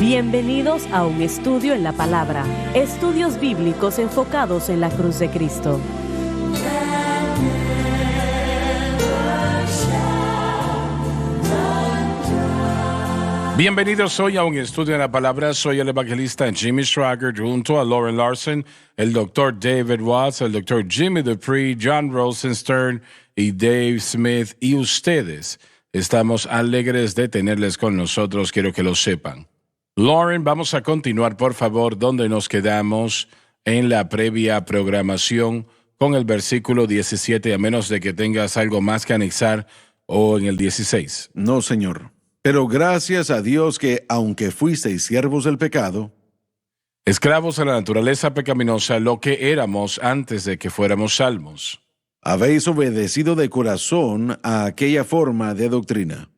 Bienvenidos a un estudio en la palabra. Estudios bíblicos enfocados en la cruz de Cristo. Bienvenidos hoy a un estudio en la palabra. Soy el evangelista Jimmy Schwager junto a Lauren Larson, el doctor David Watts, el doctor Jimmy Dupree, John Rosenstern y Dave Smith. Y ustedes, estamos alegres de tenerles con nosotros, quiero que lo sepan. Lauren, vamos a continuar, por favor, donde nos quedamos en la previa programación con el versículo 17, a menos de que tengas algo más que anexar, o en el 16. No, Señor. Pero gracias a Dios que, aunque fuisteis siervos del pecado, esclavos a la naturaleza pecaminosa, lo que éramos antes de que fuéramos salvos, habéis obedecido de corazón a aquella forma de doctrina.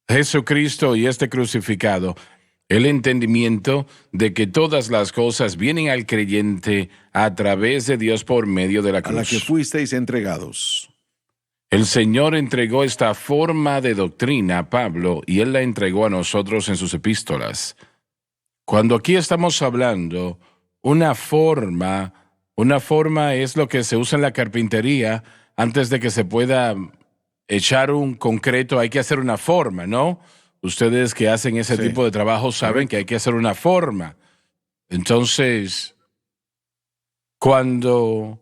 Jesucristo y este crucificado, el entendimiento de que todas las cosas vienen al creyente a través de Dios por medio de la cruz. A la que fuisteis entregados. El Señor entregó esta forma de doctrina a Pablo y Él la entregó a nosotros en sus epístolas. Cuando aquí estamos hablando, una forma es lo que se usa en la carpintería. Antes de que se pueda echar un concreto hay que hacer una forma, ¿no? Ustedes que hacen ese tipo de trabajo saben que hay que hacer una forma. Entonces, cuando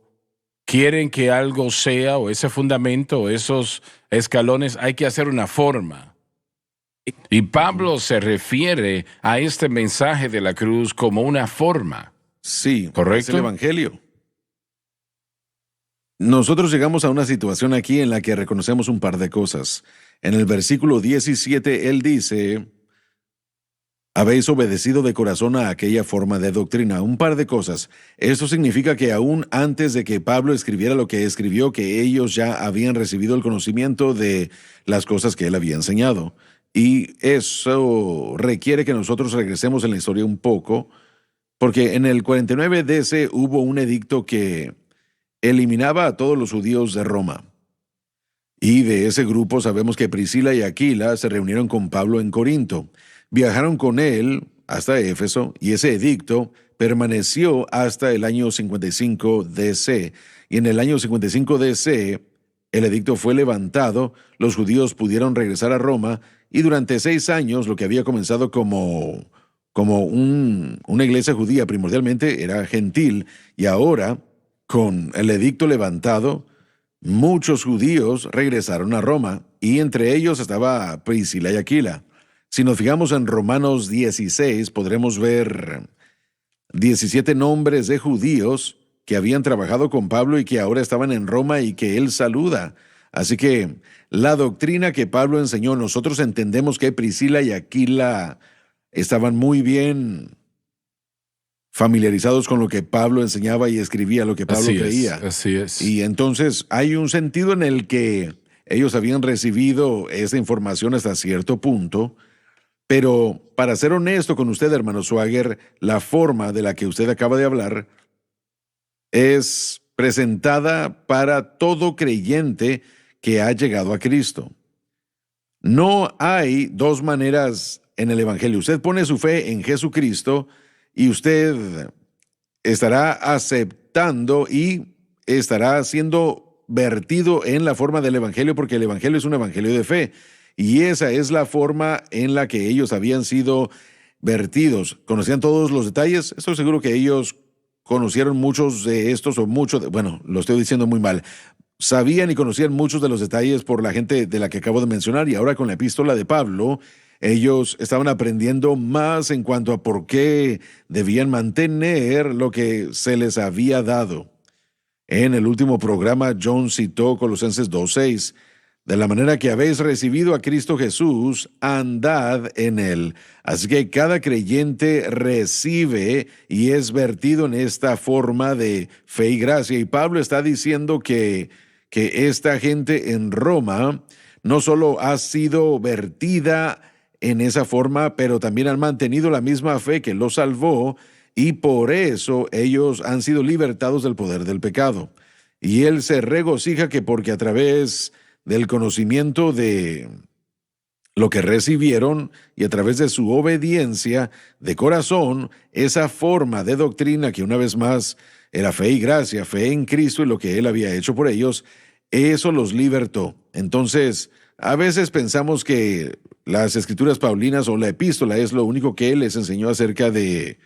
quieren que algo sea, o ese fundamento, o esos escalones, hay que hacer una forma. Y Pablo se refiere a este mensaje de la cruz como una forma. Sí, ¿correcto? Es el Evangelio. Nosotros llegamos a una situación aquí en la que reconocemos un par de cosas. En el versículo 17, él dice, habéis obedecido de corazón a aquella forma de doctrina. Un par de cosas. Esto significa que aún antes de que Pablo escribiera lo que escribió, que ellos ya habían recibido el conocimiento de las cosas que él había enseñado. Y eso requiere que nosotros regresemos en la historia un poco, porque en el 49 DC hubo un edicto que eliminaba a todos los judíos de Roma. Y de ese grupo sabemos que Priscila y Aquila se reunieron con Pablo en Corinto. Viajaron con él hasta Éfeso y ese edicto permaneció hasta el año 55 DC. Y en el año 55 DC, el edicto fue levantado, los judíos pudieron regresar a Roma y durante 6 años lo que había comenzado como una iglesia judía primordialmente era gentil, y ahora, con el edicto levantado, muchos judíos regresaron a Roma y entre ellos estaba Priscila y Aquila. Si nos fijamos en Romanos 16, podremos ver 17 nombres de judíos que habían trabajado con Pablo y que ahora estaban en Roma y que él saluda. Así que la doctrina que Pablo enseñó, nosotros entendemos que Priscila y Aquila estaban muy bien familiarizados con lo que Pablo enseñaba y escribía, lo que Pablo creía. Así es. Y entonces hay un sentido en el que ellos habían recibido esa información hasta cierto punto. Pero, para ser honesto con usted, hermano Schwager, la forma de la que usted acaba de hablar es presentada para todo creyente que ha llegado a Cristo. No hay dos maneras en el Evangelio. Usted pone su fe en Jesucristo y usted estará aceptando y estará siendo vertido en la forma del Evangelio, porque el Evangelio es un Evangelio de fe. Y esa es la forma en la que ellos habían sido vertidos. ¿Conocían todos los detalles? Estoy seguro que ellos conocieron muchos de estos, bueno, lo estoy diciendo muy mal. Sabían y conocían muchos de los detalles por la gente de la que acabo de mencionar, y ahora con la epístola de Pablo, ellos estaban aprendiendo más en cuanto a por qué debían mantener lo que se les había dado. En el último programa, John citó Colosenses 2:6. De la manera que habéis recibido a Cristo Jesús, andad en él. Así que cada creyente recibe y es vertido en esta forma de fe y gracia. Y Pablo está diciendo que esta gente en Roma no solo ha sido vertida en esa forma, pero también han mantenido la misma fe que los salvó, y por eso ellos han sido libertados del poder del pecado. Y él se regocija que porque a través del conocimiento de lo que recibieron y a través de su obediencia de corazón, esa forma de doctrina que una vez más era fe y gracia, fe en Cristo y lo que Él había hecho por ellos, eso los libertó. Entonces, a veces pensamos que las escrituras paulinas o la epístola es lo único que Él les enseñó acerca del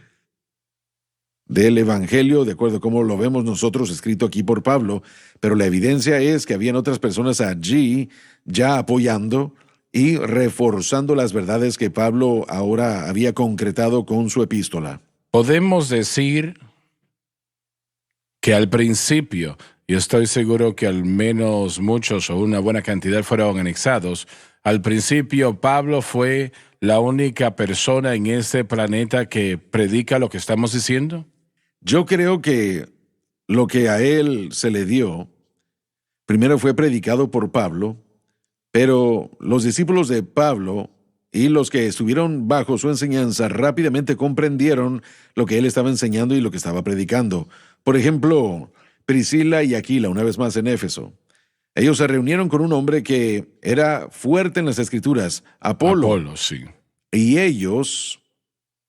Evangelio, de acuerdo a cómo lo vemos nosotros escrito aquí por Pablo, pero la evidencia es que habían otras personas allí ya apoyando y reforzando las verdades que Pablo ahora había concretado con su epístola. Podemos decir que al principio, y estoy seguro que al menos muchos o una buena cantidad fueron anexados, al principio Pablo fue la única persona en este planeta que predica lo que estamos diciendo. Yo creo que lo que a él se le dio, primero fue predicado por Pablo, pero los discípulos de Pablo y los que estuvieron bajo su enseñanza rápidamente comprendieron lo que él estaba enseñando y lo que estaba predicando. Por ejemplo, Priscila y Aquila, una vez más en Éfeso. Ellos se reunieron con un hombre que era fuerte en las Escrituras, Apolo, Sí. y ellos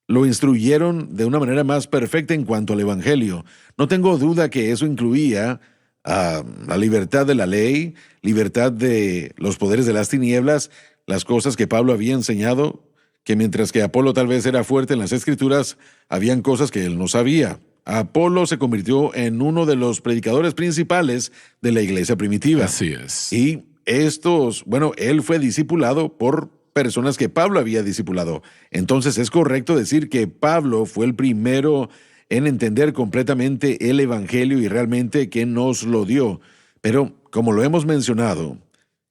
lo instruyeron de una manera más perfecta en cuanto al Evangelio. No tengo duda que eso incluía la libertad de la ley, libertad de los poderes de las tinieblas, las cosas que Pablo había enseñado, que mientras que Apolo tal vez era fuerte en las Escrituras, habían cosas que él no sabía. Apolo se convirtió en uno de los predicadores principales de la iglesia primitiva. Así es. Y él fue discipulado por personas que Pablo había discipulado. Entonces es correcto decir que Pablo fue el primero en entender completamente el Evangelio y realmente que nos lo dio. Pero, como lo hemos mencionado,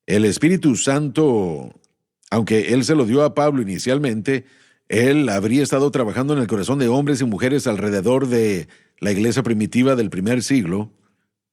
el Espíritu Santo, aunque Él se lo dio a Pablo inicialmente, Él habría estado trabajando en el corazón de hombres y mujeres alrededor de la iglesia primitiva del primer siglo,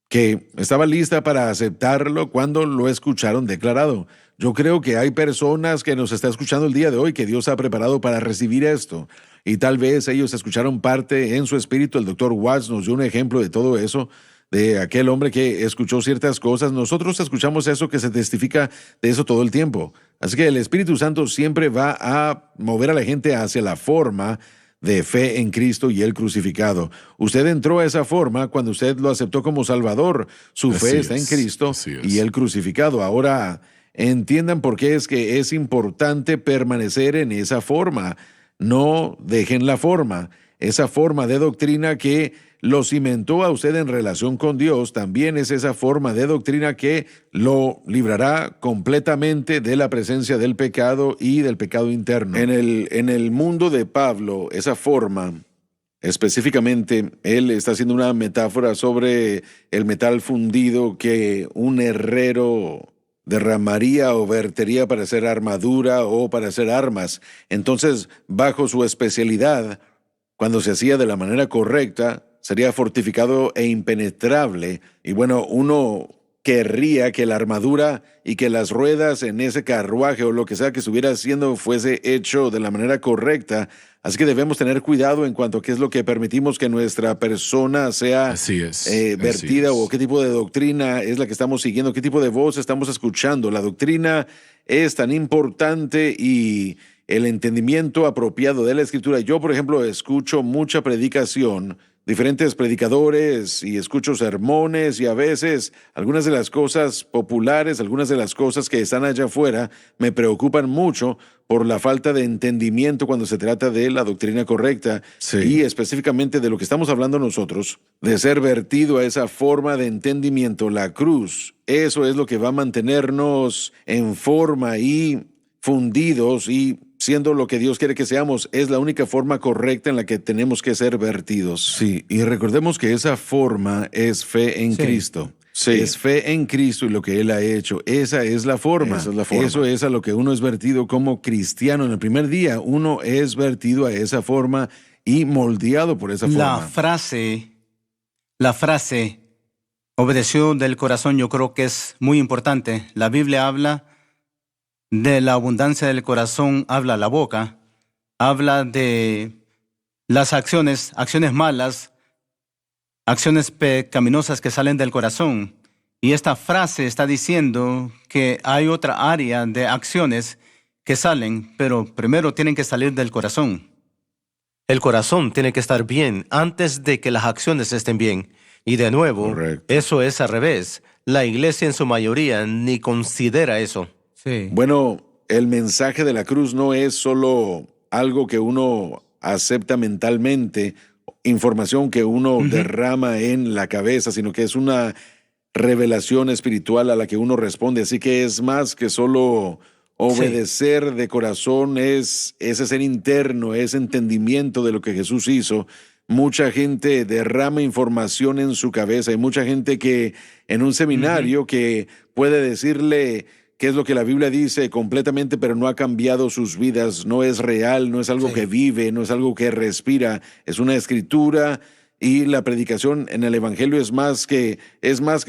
que estaba lista para aceptarlo cuando lo escucharon declarado. Yo creo que hay personas que nos está escuchando el día de hoy que Dios ha preparado para recibir esto. Y tal vez ellos escucharon parte en su espíritu. El doctor Watts nos dio un ejemplo de todo eso, de aquel hombre que escuchó ciertas cosas. Nosotros escuchamos eso, que se testifica de eso todo el tiempo. Así que el Espíritu Santo siempre va a mover a la gente hacia la forma de fe en Cristo y el crucificado. Usted entró a esa forma cuando usted lo aceptó como Salvador. Su fe está en Cristo y el crucificado. Ahora entiendan por qué es que es importante permanecer en esa forma. No dejen la forma. Esa forma de doctrina que lo cimentó a usted en relación con Dios, también es esa forma de doctrina que lo librará completamente de la presencia del pecado y del pecado interno. En el mundo de Pablo, esa forma, específicamente, él está haciendo una metáfora sobre el metal fundido que un herrero derramaría o vertería para hacer armadura o para hacer armas. Entonces, bajo su especialidad, cuando se hacía de la manera correcta, sería fortificado e impenetrable. Y bueno, uno querría que la armadura y que las ruedas en ese carruaje o lo que sea que estuviera haciendo fuese hecho de la manera correcta. Así que debemos tener cuidado en cuanto a qué es lo que permitimos que nuestra persona sea vertida, o qué tipo de doctrina es la que estamos siguiendo, qué tipo de voz estamos escuchando. La doctrina es tan importante y el entendimiento apropiado de la Escritura. Yo, por ejemplo, escucho mucha predicación, diferentes predicadores, y escucho sermones, y a veces algunas de las cosas populares, algunas de las cosas que están allá afuera me preocupan mucho por la falta de entendimiento cuando se trata de la doctrina correcta, y específicamente de lo que estamos hablando nosotros, de ser vertido a esa forma de entendimiento, la cruz. Eso es lo que va a mantenernos en forma y fundidos y siendo lo que Dios quiere que seamos. Es la única forma correcta en la que tenemos que ser vertidos. Sí, y recordemos que esa forma es fe en Cristo. Sí. Es fe en Cristo y lo que Él ha hecho. Esa es la forma. Esa es la forma. Eso es a lo que uno es vertido como cristiano. En el primer día, uno es vertido a esa forma y moldeado por esa forma. La frase, obedeció del corazón, yo creo que es muy importante. La Biblia habla de la abundancia del corazón, habla la boca, habla de las acciones malas, acciones pecaminosas que salen del corazón. Y esta frase está diciendo que hay otra área de acciones que salen, pero primero tienen que salir del corazón. El corazón tiene que estar bien antes de que las acciones estén bien. Y de nuevo, Correcto. eso es al revés. La iglesia en su mayoría ni considera eso. Sí. Bueno, el mensaje de la cruz no es solo algo que uno acepta mentalmente, información que uno derrama en la cabeza, sino que es una revelación espiritual a la que uno responde. Así que es más que solo obedecer de corazón, es ese ser interno, ese entendimiento de lo que Jesús hizo. Mucha gente derrama información en su cabeza. Hay mucha gente que en un seminario que puede decirle qué es lo que la Biblia dice completamente, pero no ha cambiado sus vidas. No es real, no es algo que vive, no es algo que respira. Es una escritura, y la predicación en el Evangelio es más que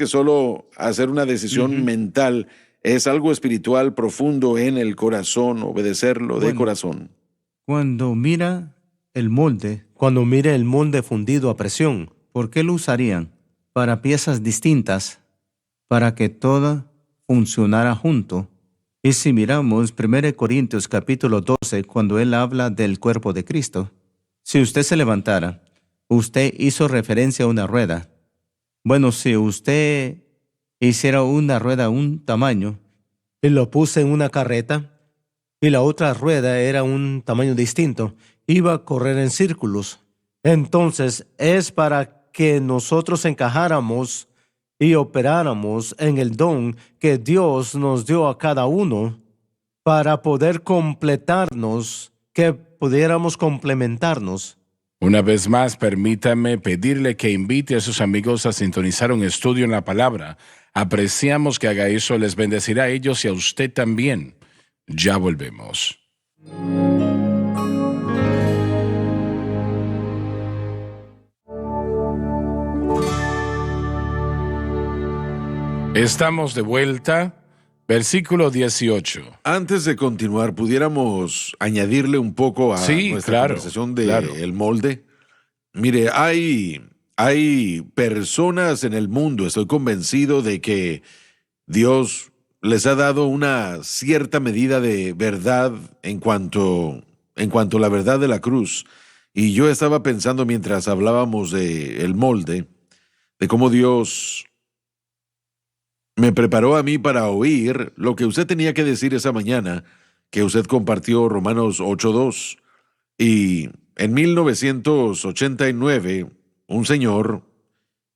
solo hacer una decisión mental. Es algo espiritual profundo en el corazón, obedecerlo de corazón. Cuando mira el molde, Cuando mire el molde fundido a presión, ¿por qué lo usarían? Para piezas distintas, para que todo funcionara junto. Y si miramos 1 Corintios capítulo 12, cuando él habla del cuerpo de Cristo, si usted se levantara, usted hizo referencia a una rueda. Bueno, si usted hiciera una rueda un tamaño, y lo puse en una carreta, y la otra rueda era un tamaño distinto, iba a correr en círculos. Entonces es para que nosotros encajáramos y operáramos en el don que Dios nos dio a cada uno para poder completarnos, que pudiéramos complementarnos. Una vez más, permítame pedirle que invite a sus amigos a sintonizar un estudio en la palabra. Apreciamos que haga eso, les bendecirá a ellos y a usted también. Ya volvemos. Estamos de vuelta. Versículo 18. Antes de continuar, ¿pudiéramos añadirle un poco a nuestra conversación del molde? Mire, hay personas en el mundo, estoy convencido de que Dios les ha dado una cierta medida de verdad en cuanto a la verdad de la cruz. Y yo estaba pensando mientras hablábamos del molde, de cómo Dios me preparó a mí para oír lo que usted tenía que decir esa mañana, que usted compartió Romanos 8:2. Y en 1989, un señor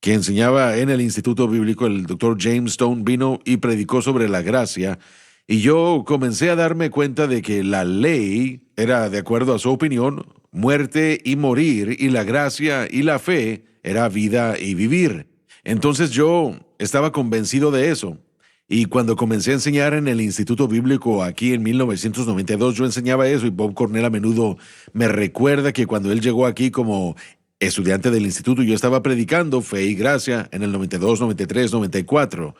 que enseñaba en el Instituto Bíblico, el Dr. James Stone, vino y predicó sobre la gracia. Y yo comencé a darme cuenta de que la ley era, de acuerdo a su opinión, muerte y morir, y la gracia y la fe era vida y vivir. Entonces yo estaba convencido de eso. Y cuando comencé a enseñar en el Instituto Bíblico aquí en 1992, yo enseñaba eso, y Bob Cornell a menudo me recuerda que cuando él llegó aquí como estudiante del instituto, yo estaba predicando fe y gracia en el 92, 93, 94.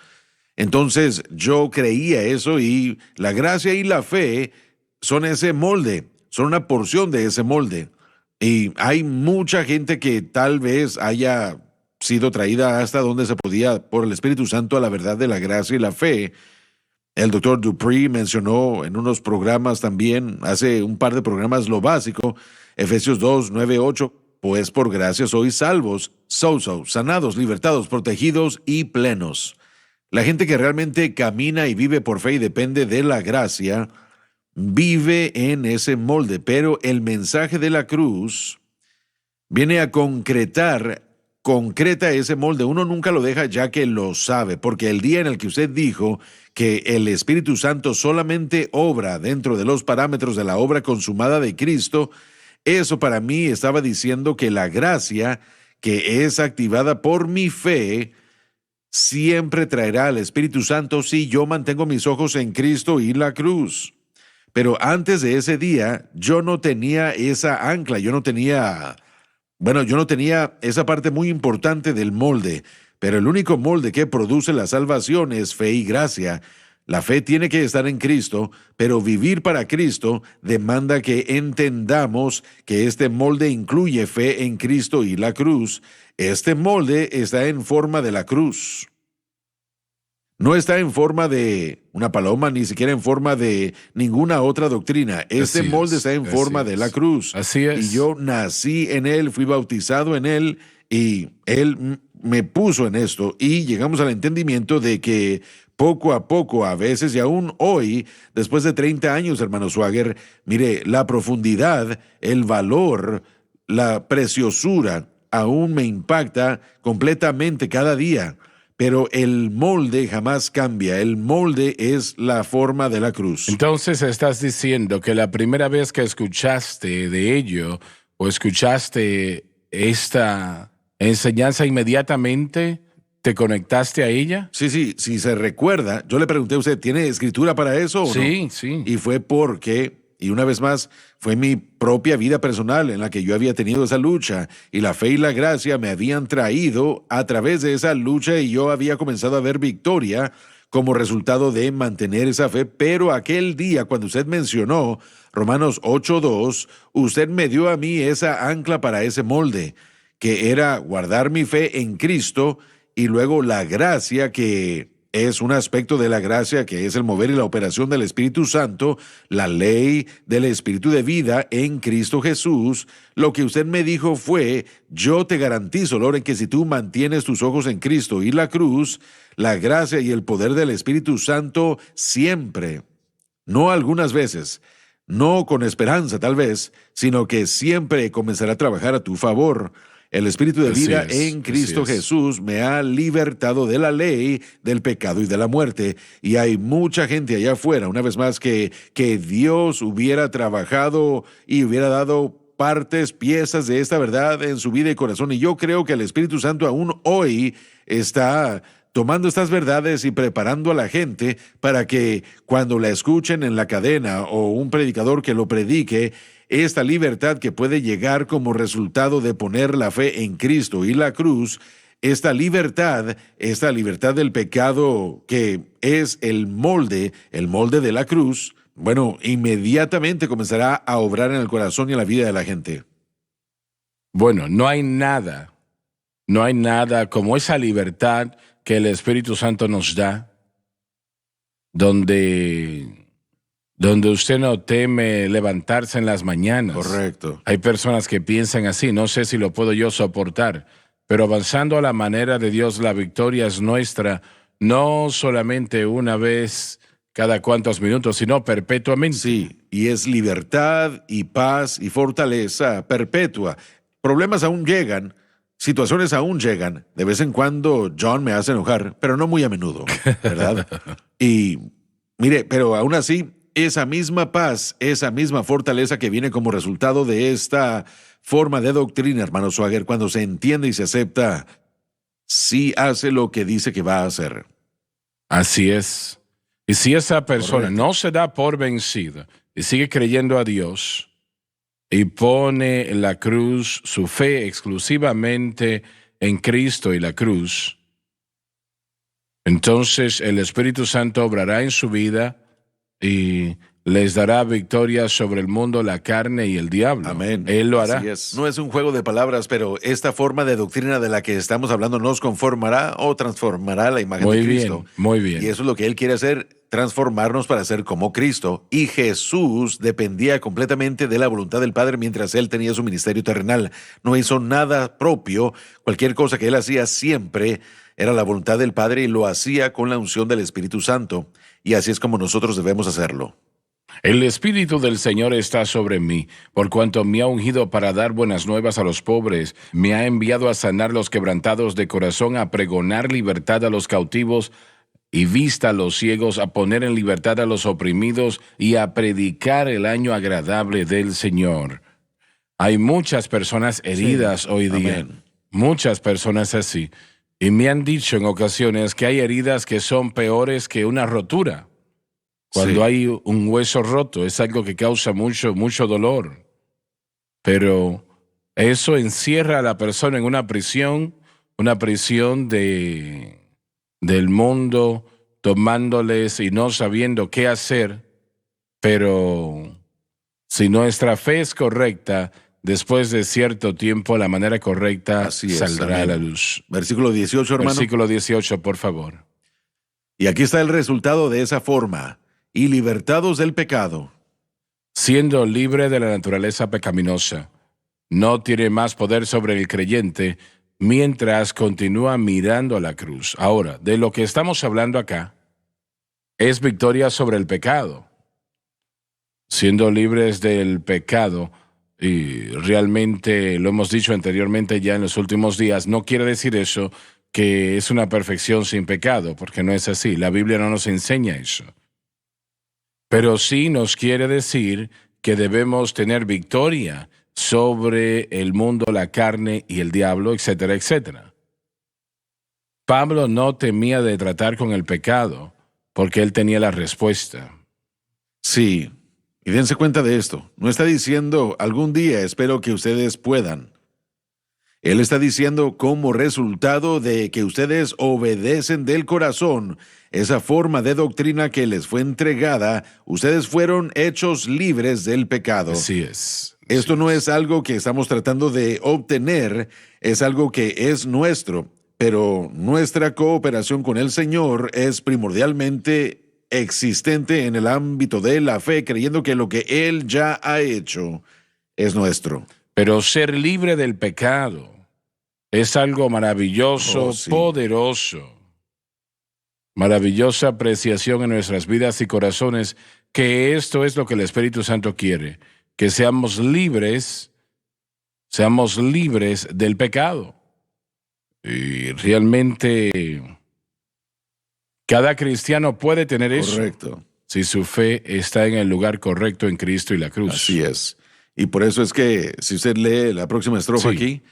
Entonces yo creía eso, y la gracia y la fe son ese molde, son una porción de ese molde. Y hay mucha gente que tal vez haya sido traída hasta donde se podía por el Espíritu Santo a la verdad de la gracia y la fe. El Dr. Dupree mencionó en unos programas también, hace un par de programas, lo básico, Efesios 2, 9, 8, pues por gracia sois salvos, sanados, libertados, protegidos y plenos. La gente que realmente camina y vive por fe y depende de la gracia, vive en ese molde, pero el mensaje de la cruz viene a concreta ese molde. Uno nunca lo deja ya que lo sabe, porque el día en el que usted dijo que el Espíritu Santo solamente obra dentro de los parámetros de la obra consumada de Cristo, eso para mí estaba diciendo que la gracia que es activada por mi fe siempre traerá al Espíritu Santo si yo mantengo mis ojos en Cristo y la cruz. Pero antes de ese día, yo no tenía esa ancla, yo no tenía esa parte muy importante del molde, pero el único molde que produce la salvación es fe y gracia. La fe tiene que estar en Cristo, pero vivir para Cristo demanda que entendamos que este molde incluye fe en Cristo y la cruz. Este molde está en forma de la cruz. no está en forma de una paloma, ni siquiera en forma de ninguna otra doctrina. Este Así molde es, está en así forma de la es. cruz. Así es. Y yo nací en él, fui bautizado en él, y él me puso en esto. Y llegamos al entendimiento de que poco a poco, a veces y aún hoy, después de 30 años, hermano Swagger, mire, la profundidad, el valor, la preciosura, aún me impacta completamente cada día. Pero el molde jamás cambia. El molde es la forma de la cruz. Entonces estás diciendo que la primera vez que escuchaste de ello o escuchaste esta enseñanza inmediatamente, ¿te conectaste a ella? Sí, si se recuerda, yo le pregunté a usted, ¿tiene escritura para eso o no? Sí, sí. Y fue porque, y una vez más, fue mi propia vida personal en la que yo había tenido esa lucha, y la fe y la gracia me habían traído a través de esa lucha, y yo había comenzado a ver victoria como resultado de mantener esa fe. Pero aquel día, cuando usted mencionó Romanos 8:2, usted me dio a mí esa ancla para ese molde, que era guardar mi fe en Cristo, y luego la gracia, que es un aspecto de la gracia, que es el mover y la operación del Espíritu Santo, la ley del Espíritu de vida en Cristo Jesús. Lo que usted me dijo fue, yo te garantizo, Loren, que si tú mantienes tus ojos en Cristo y la cruz, la gracia y el poder del Espíritu Santo siempre, no algunas veces, no con esperanza tal vez, sino que siempre comenzará a trabajar a tu favor. El Espíritu de Así vida es, en Cristo así es. Jesús me ha libertado de la ley, del pecado y de la muerte. Y hay mucha gente allá afuera, una vez más, que Dios hubiera trabajado y hubiera dado partes, piezas de esta verdad en su vida y corazón. Y yo creo que el Espíritu Santo aún hoy está tomando estas verdades y preparando a la gente para que cuando la escuchen en la cadena o un predicador que lo predique, esta libertad que puede llegar como resultado de poner la fe en Cristo y la cruz, esta libertad del pecado, que es el molde de la cruz, bueno, inmediatamente comenzará a obrar en el corazón y en la vida de la gente. Bueno, no hay nada como esa libertad que el Espíritu Santo nos da, donde usted no teme levantarse en las mañanas. Correcto. Hay personas que piensan así, no sé si lo puedo yo soportar, pero avanzando a la manera de Dios, la victoria es nuestra, no solamente una vez cada cuantos minutos, sino perpetuamente. Sí, y es libertad y paz y fortaleza perpetua. Problemas aún llegan, situaciones aún llegan. De vez en cuando John me hace enojar, pero no muy a menudo, ¿verdad? Y mire, pero aún así, esa misma paz, esa misma fortaleza que viene como resultado de esta forma de doctrina, hermano Swagger, cuando se entiende y se acepta, sí hace lo que dice que va a hacer. Así es. Y si esa persona Correcto. no se da por vencida y sigue creyendo a Dios y pone en la cruz su fe exclusivamente en Cristo y la cruz, entonces el Espíritu Santo obrará en su vida y les dará victoria sobre el mundo, la carne y el diablo. Amén. Él lo hará. Así es. No es un juego de palabras, pero esta forma de doctrina de la que estamos hablando nos conformará o transformará la imagen Muy de bien, Cristo. muy bien. Y eso es lo que Él quiere hacer, transformarnos para ser como Cristo. Y Jesús dependía completamente de la voluntad del Padre mientras Él tenía su ministerio terrenal. No hizo nada propio. Cualquier cosa que Él hacía siempre era la voluntad del Padre, y lo hacía con la unción del Espíritu Santo. Y así es como nosotros debemos hacerlo. El Espíritu del Señor está sobre mí, por cuanto me ha ungido para dar buenas nuevas a los pobres, me ha enviado a sanar los quebrantados de corazón, a pregonar libertad a los cautivos y vista a los ciegos, a poner en libertad a los oprimidos y a predicar el año agradable del Señor. Hay muchas personas heridas hoy día, Amén. muchas personas así, y me han dicho en ocasiones que hay heridas que son peores que una rotura. Cuando Sí. hay un hueso roto, es algo que causa mucho dolor. Pero eso encierra a la persona en una prisión del mundo, tomándoles y no sabiendo qué hacer. Pero si nuestra fe es correcta, después de cierto tiempo, la manera correcta Así es, saldrá a amén. la luz. Versículo 18, hermano. Versículo 18, por favor. Y aquí está el resultado de esa forma. Y libertados del pecado. Siendo libre de la naturaleza pecaminosa, no tiene más poder sobre el creyente mientras continúa mirando a la cruz. Ahora, de lo que estamos hablando acá es victoria sobre el pecado. Siendo libres del pecado, y realmente lo hemos dicho anteriormente ya en los últimos días, no quiere decir eso que es una perfección sin pecado, porque no es así. La Biblia no nos enseña eso. Pero sí nos quiere decir que debemos tener victoria sobre el mundo, la carne y el diablo, etcétera, etcétera. Pablo no temía de tratar con el pecado porque él tenía la respuesta. Sí, y dense cuenta de esto. No está diciendo algún día espero que ustedes puedan. Él está diciendo como resultado de que ustedes obedecen del corazón esa forma de doctrina que les fue entregada, ustedes fueron hechos libres del pecado. Así es. Esto no es algo que estamos tratando de obtener, es algo que es nuestro, pero nuestra cooperación con el Señor es primordialmente existente en el ámbito de la fe, creyendo que lo que Él ya ha hecho es nuestro. Pero ser libre del pecado es algo maravilloso, Oh, sí. poderoso. Maravillosa apreciación en nuestras vidas y corazones, que esto es lo que el Espíritu Santo quiere, que seamos libres del pecado. Y realmente cada cristiano puede tener eso. Correcto. Si su fe está en el lugar correcto en Cristo y la cruz. Así es. Y por eso es que, si usted lee la próxima estrofa Sí. aquí,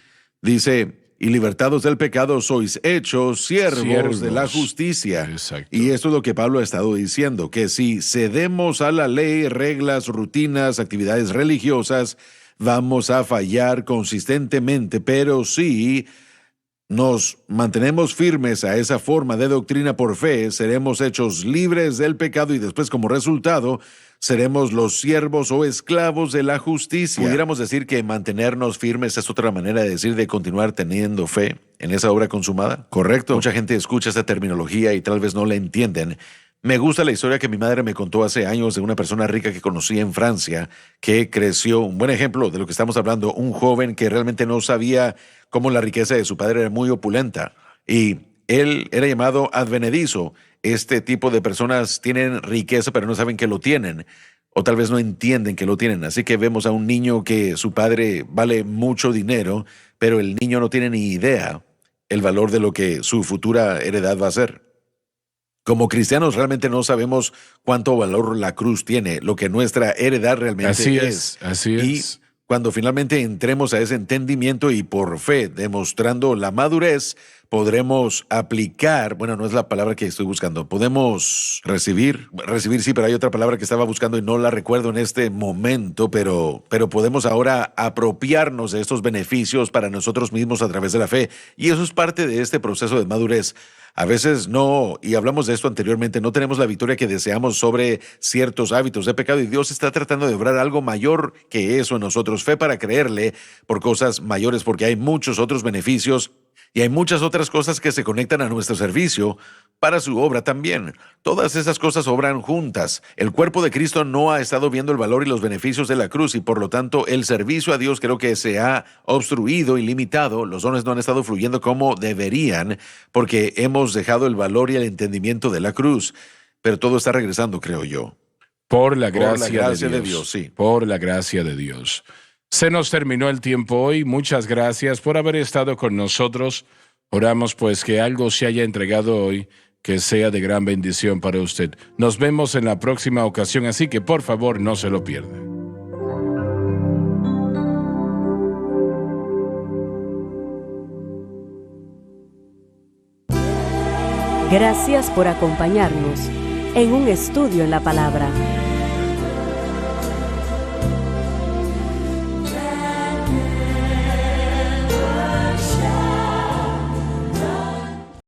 dice, y libertados del pecado sois hechos siervos de la justicia. Exacto. Y esto es lo que Pablo ha estado diciendo, que si cedemos a la ley, reglas, rutinas, actividades religiosas, vamos a fallar consistentemente, pero si nos mantenemos firmes a esa forma de doctrina por fe, seremos hechos libres del pecado y después como resultado seremos los siervos o esclavos de la justicia. Pudiéramos decir que mantenernos firmes es otra manera de decir de continuar teniendo fe en esa obra consumada. Correcto. Mucha gente escucha esta terminología y tal vez no la entienden. Me gusta la historia que mi madre me contó hace años de una persona rica que conocí en Francia, que creció, un buen ejemplo de lo que estamos hablando, un joven que realmente no sabía cómo la riqueza de su padre era muy opulenta. Y él era llamado advenedizo. Este tipo de personas tienen riqueza pero no saben que lo tienen, o tal vez no entienden que lo tienen. Así que vemos a un niño que su padre vale mucho dinero, pero el niño no tiene ni idea el valor de lo que su futura heredad va a ser. Como cristianos realmente no sabemos cuánto valor la cruz tiene, lo que nuestra heredad realmente Así es. así Y es. cuando finalmente entremos a ese entendimiento y por fe, demostrando la madurez, podremos aplicar, bueno, no es la palabra que estoy buscando, podemos recibir sí, pero hay otra palabra que estaba buscando y no la recuerdo en este momento, pero podemos ahora apropiarnos de estos beneficios para nosotros mismos a través de la fe. Y eso es parte de este proceso de madurez. A veces no, y hablamos de esto anteriormente, no tenemos la victoria que deseamos sobre ciertos hábitos de pecado y Dios está tratando de obrar algo mayor que eso en nosotros. Fe para creerle por cosas mayores, porque hay muchos otros beneficios y hay muchas otras cosas que se conectan a nuestro servicio para su obra también. Todas esas cosas obran juntas. El cuerpo de Cristo no ha estado viendo el valor y los beneficios de la cruz y por lo tanto el servicio a Dios creo que se ha obstruido y limitado. Los dones no han estado fluyendo como deberían porque hemos dejado el valor y el entendimiento de la cruz. Pero todo está regresando, creo yo. Por la gracia, de Dios, sí. Por la gracia de Dios. Se nos terminó el tiempo hoy. Muchas gracias por haber estado con nosotros. Oramos pues que algo se haya entregado hoy que sea de gran bendición para usted. Nos vemos en la próxima ocasión, así que por favor no se lo pierda. Gracias por acompañarnos en un estudio en la palabra.